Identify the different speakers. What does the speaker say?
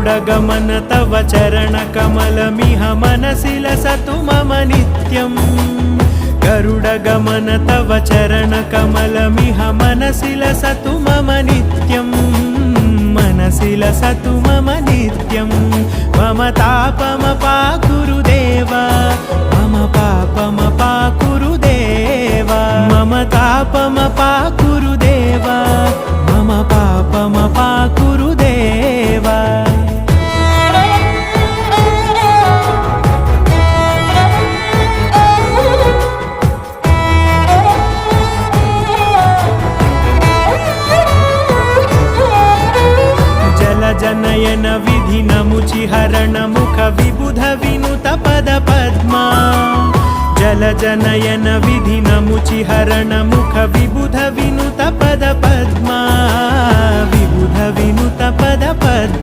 Speaker 1: गरुडगमन तव चरणकमलमिह मनसि लसतु मम नित्यम् गरुडगमन तव चरणकमलमिह मनसि लसतु मम नित्यम् मनसि लसतु मम नित्यम् मम तापमपाकुरु देव मम पापमपाकुरु देव मम तापमपाकुरु देव मम पापमपाकुरु देव जनयन विधिनमुचिहरण मुख विबुध विनुत पद पद्मा जल जनयन विधिनमुचिहरण मुख विबुध विनुत पद पद्मा विबुध विनुत पद पद्मा